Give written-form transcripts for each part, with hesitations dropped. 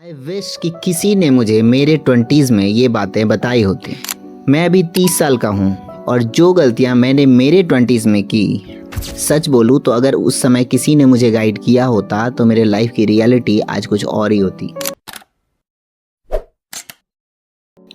I wish कि किसी ने मुझे मेरे 20s में ये बातें बताई होती। मैं अभी 30 साल का हूँ और जो गलतियाँ मैंने मेरे 20s में की, सच बोलूँ तो अगर उस समय किसी ने मुझे गाइड किया होता तो मेरे लाइफ की रियलिटी आज कुछ और ही होती।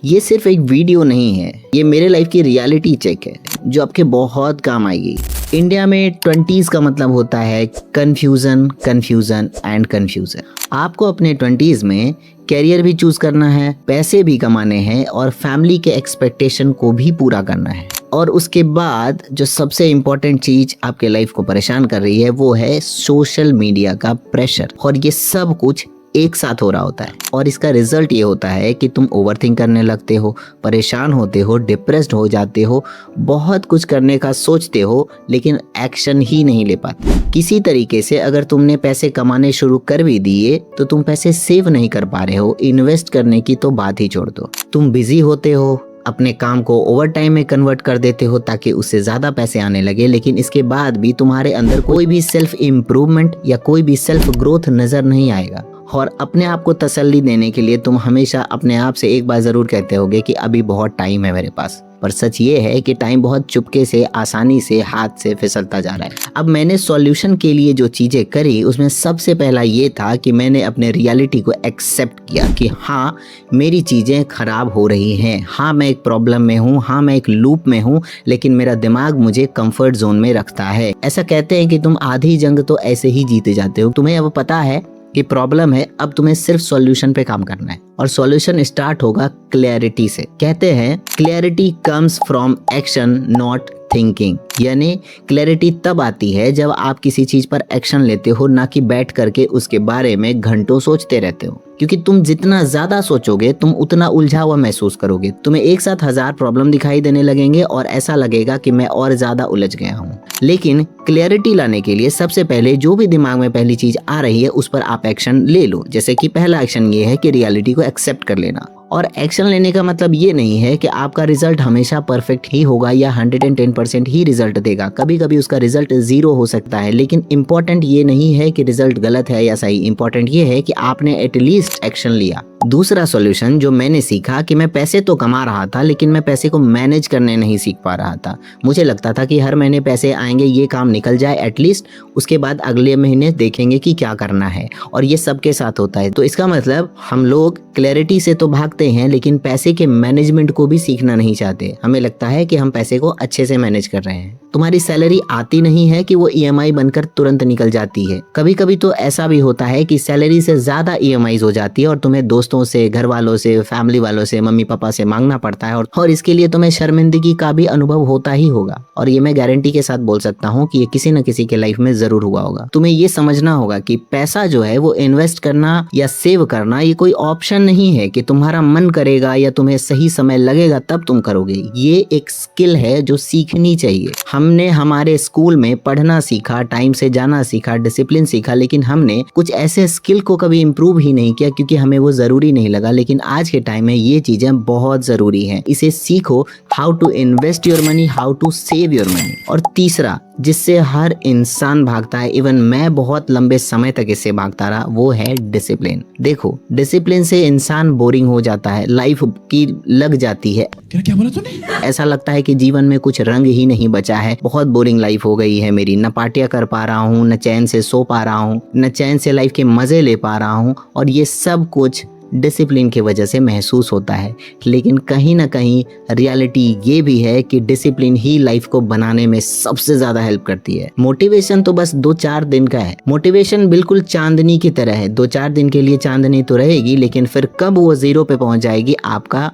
ये सिर्फ एक वीडियो नहीं है, ये मेरे लाइफ की रियलिटी चेक है जो आपके बहुत काम आएगी। इंडिया में 20s का मतलब होता है कन्फ्यूज़न, कन्फ्यूज़न एंड कन्फ्यूज़न। आपको अपने 20s में कैरियर भी चूज करना है, पैसे भी कमाने हैं और फैमिली के एक्सपेक्टेशन को भी पूरा करना है। और उसके बाद जो सबसे इम्पोर्टेंट चीज आपके लाइफ को परेशान कर रही है वो है सोशल मीडिया का प्रेशर। और ये सब कुछ एक साथ हो रहा होता है और इसका रिजल्ट ये होता है कि तुम ओवरथिंक करने लगते हो, परेशान होते हो, डिप्रेस्ड हो जाते हो, बहुत कुछ करने का सोचते हो लेकिन एक्शन ही नहीं ले पाते। किसी तरीके से अगर तुमने पैसे कमाने शुरू कर भी दिए तो तुम पैसे सेव नहीं कर पा रहे हो, इन्वेस्ट करने की तो बात ही छोड़ दो। तुम बिजी होते हो, अपने काम को ओवर टाइम में कन्वर्ट कर देते हो ताकि उससे ज़्यादा पैसे आने लगे, लेकिन इसके बाद भी तुम्हारे अंदर कोई भी सेल्फ इम्प्रूवमेंट या कोई भी सेल्फ ग्रोथ नज़र नहीं आएगा। और अपने आप को तसल्ली देने के लिए तुम हमेशा अपने आप से एक बार ज़रूर कहते होगे कि अभी बहुत टाइम है मेरे पास। पर सच ये है कि टाइम बहुत चुपके से, आसानी से हाथ से फिसलता जा रहा है। अब मैंने सॉल्यूशन के लिए जो चीज़ें करी उसमें सबसे पहला ये था कि मैंने अपने रियलिटी को एक्सेप्ट किया कि हाँ, मेरी चीज़ें खराब हो रही हैं, हाँ मैं एक प्रॉब्लम में हूँ, हाँ मैं एक लूप में हूँ, लेकिन मेरा दिमाग मुझे कंफर्ट जोन में रखता है। ऐसा कहते हैं कि तुम आधी जंग तो ऐसे ही जीते जाते हो। तुम्हें अब पता है कि प्रॉब्लम है, अब तुम्हें सिर्फ सॉल्यूशन पे काम करना है और सॉल्यूशन स्टार्ट होगा क्लैरिटी से। कहते हैं clarity comes from action not thinking, यानी क्लैरिटी तब आती है जब आप किसी चीज पर एक्शन लेते हो, ना कि बैठ करके उसके बारे में घंटों सोचते रहते हो। क्योंकि तुम जितना ज्यादा सोचोगे तुम उतना उलझा हुआ महसूस करोगे। तुम्हें एक साथ 1000 प्रॉब्लम दिखाई देने लगेंगे और ऐसा लगेगा कि मैं और ज्यादा उलझ गया हूँ। लेकिन क्लैरिटी लाने के लिए सबसे पहले जो भी दिमाग में पहली चीज आ रही है उस पर आप एक्शन ले लो। जैसे कि पहला एक्शन ये है कि रियलिटी को एक्सेप्ट कर लेना। और एक्शन लेने का मतलब ये नहीं है कि आपका रिजल्ट हमेशा परफेक्ट ही होगा या 110% ही रिजल्ट देगा। कभी कभी उसका रिजल्ट 0 हो सकता है, लेकिन इंपॉर्टेंट ये नहीं है कि रिजल्ट गलत है या सही। इंपॉर्टेंट ये है कि आपने एटलीस्ट एक्शन लिया। दूसरा सॉल्यूशन जो मैंने सीखा कि मैं पैसे तो कमा रहा था लेकिन मैं पैसे को मैनेज करने नहीं सीख पा रहा था। मुझे लगता था कि हर महीने पैसे आएंगे, ये काम निकल जाए एटलीस्ट, उसके बाद अगले महीने देखेंगे कि क्या करना है। और ये सबके साथ होता है। तो इसका मतलब हम लोग क्लैरिटी से तो भागते हैं लेकिन पैसे के मैनेजमेंट को भी सीखना नहीं चाहते। हमें लगता है कि हम पैसे को अच्छे से मैनेज कर रहे हैं। तुम्हारी सैलरी आती नहीं है कि वो EMI बनकर तुरंत निकल जाती है। कभी कभी तो ऐसा भी होता है कि सैलरी से ज्यादा EMI हो जाती है और तुम्हें दोस्तों से, घर वालों से, फैमिली वालों से, मम्मी पापा से मांगना पड़ता है और इसके लिए तुम्हें शर्मिंदगी का भी अनुभव होता ही होगा। और ये मैं गारंटी के साथ बोल सकता हूँ कि ये किसी न किसी के लाइफ में जरूर हुआ होगा। तुम्हें ये समझना होगा कि पैसा जो है वो इन्वेस्ट करना या सेव करना ये कोई ऑप्शन नहीं है कि तुम्हारा मन करेगा या तुम्हें सही समय लगेगा तब तुम करोगे। ये एक स्किल है जो सीखनी चाहिए। हमने हमारे स्कूल में पढ़ना सीखा, टाइम से जाना सीखा, डिसिप्लिन सीखा, लेकिन हमने कुछ ऐसे स्किल को कभी इम्प्रूव ही नहीं किया क्योंकि हमें वो जरूरी नहीं लगा। लेकिन आज के टाइम में ये चीजें बहुत जरूरी हैं। इसे सीखो, how to invest your money, how to save your money. और तीसरा जिससे हर इंसान भागता है, इवन मैं बहुत लंबे समय तक इससे भागता रहा, वो है डिसिप्लिन। देखो, डिसिप्लिन से इंसान बोरिंग हो जाता है, लाइफ की लग जाती है। क्या बोला तूने? ऐसा लगता है कि जीवन में कुछ रंग ही नहीं बचा है, बहुत बोरिंग लाइफ हो गई है मेरी, न पार्टियां कर पा रहा हूँ, न चैन से सो पा रहा हूँ, न चैन से लाइफ के मजे ले पा रहा हूँ। और ये सब कुछ डिसिप्लिन की वजह से महसूस होता है। लेकिन कहीं ना कहीं रियलिटी ये भी है कि डिसिप्लिन ही लाइफ को बनाने में सबसे ज्यादा हेल्प करती है। मोटिवेशन तो बस 2-4 दिन का है। मोटिवेशन बिल्कुल चांदनी की तरह है, 2-4 दिन के लिए चांदनी तो रहेगी, लेकिन फिर कब वो 0 पे पहुंच जाएगी आपका,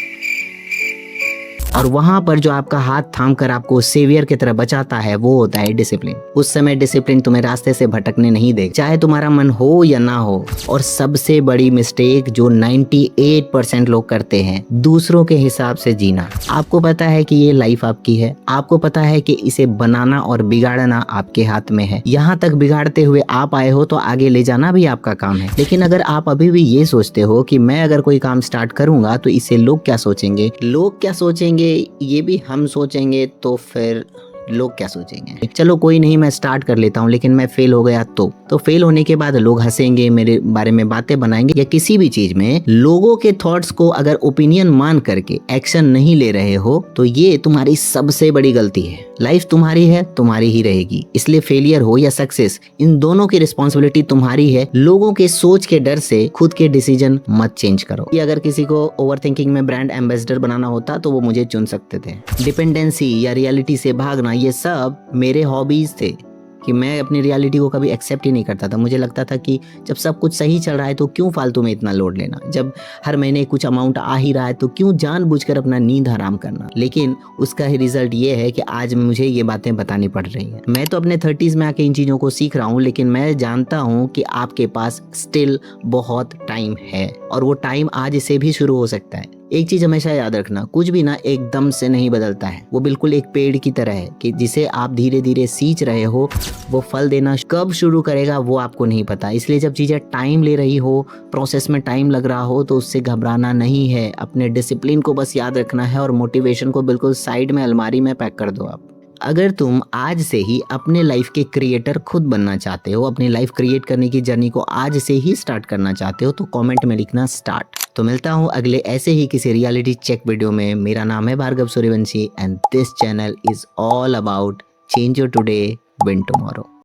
और वहां पर जो आपका हाथ थाम कर आपको सेवियर की तरह बचाता है वो होता है डिसिप्लिन। उस समय डिसिप्लिन तुम्हें रास्ते से भटकने नहीं देगा, चाहे तुम्हारा मन हो या ना हो। और सबसे बड़ी मिस्टेक जो 98% लोग करते हैं, दूसरों के हिसाब से जीना। आपको पता है कि ये लाइफ आपकी है, आपको पता है कि इसे बनाना और बिगाड़ना आपके हाथ में है। यहाँ तक बिगाड़ते हुए आप आए हो तो आगे ले जाना भी आपका काम है। लेकिन अगर आप अभी भी ये सोचते हो कि मैं अगर कोई काम स्टार्ट करूंगा तो इससे लोग क्या सोचेंगे, लोग क्या सोचेंगे, ये भी हम सोचेंगे, तो फिर लोग क्या सोचेंगे। चलो कोई नहीं, मैं स्टार्ट कर लेता हूँ, लेकिन मैं फेल हो गया तो फेल होने के बाद लोग हंसेंगे, मेरे बारे में बातें बनाएंगे, या किसी भी चीज में लोगों के थॉट्स को अगर ओपिनियन मान करके एक्शन नहीं ले रहे हो तो ये तुम्हारी सबसे बड़ी गलती है। लाइफ तुम्हारी है, तुम्हारी ही रहेगी, इसलिए फेलियर हो या सक्सेस, इन दोनों की रिस्पॉन्सिबिलिटी तुम्हारी है। लोगों के सोच के डर से खुद के डिसीजन मत चेंज करो। ये अगर किसी को ओवरथिंकिंग में ब्रांड एम्बेसडर बनाना होता तो वो मुझे चुन सकते थे। डिपेंडेंसी या रियलिटी से भागना, ये सब मेरे हॉबीज थे कि मैं अपनी रियलिटी को कभी एक्सेप्ट ही नहीं करता था। मुझे लगता था कि जब सब कुछ सही चल रहा है तो क्यों फालतू में इतना लोड लेना, जब हर महीने कुछ अमाउंट आ ही रहा है तो क्यों जानबूझकर अपना नींद हराम करना। लेकिन उसका ही रिजल्ट ये है कि आज मुझे ये बातें बतानी पड़ रही हैं। मैं तो अपने 30s में आके इन चीज़ों को सीख रहा हूँ, लेकिन मैं जानता हूँ कि आपके पास स्टिल बहुत टाइम है और वो टाइम आज से भी शुरू हो सकता है। एक चीज हमेशा याद रखना, कुछ भी ना एकदम से नहीं बदलता है। वो बिल्कुल एक पेड़ की तरह है कि जिसे आप धीरे धीरे सींच रहे हो, वो फल देना कब शुरू करेगा वो आपको नहीं पता। इसलिए जब चीजें टाइम ले रही हो, प्रोसेस में टाइम लग रहा हो, तो उससे घबराना नहीं है। अपने डिसिप्लिन को बस याद रखना है और मोटिवेशन को बिल्कुल साइड में अलमारी में पैक कर दो आप। अगर तुम आज से ही अपने लाइफ के क्रिएटर खुद बनना चाहते हो, अपनी लाइफ क्रिएट करने की जर्नी को आज से ही स्टार्ट करना चाहते हो, तो कमेंट में लिखना स्टार्ट। तो मिलता हूँ अगले ऐसे ही किसी रियलिटी चेक वीडियो में। मेरा नाम है Bhargav Suryavanshi and this channel is all about change your today win tomorrow.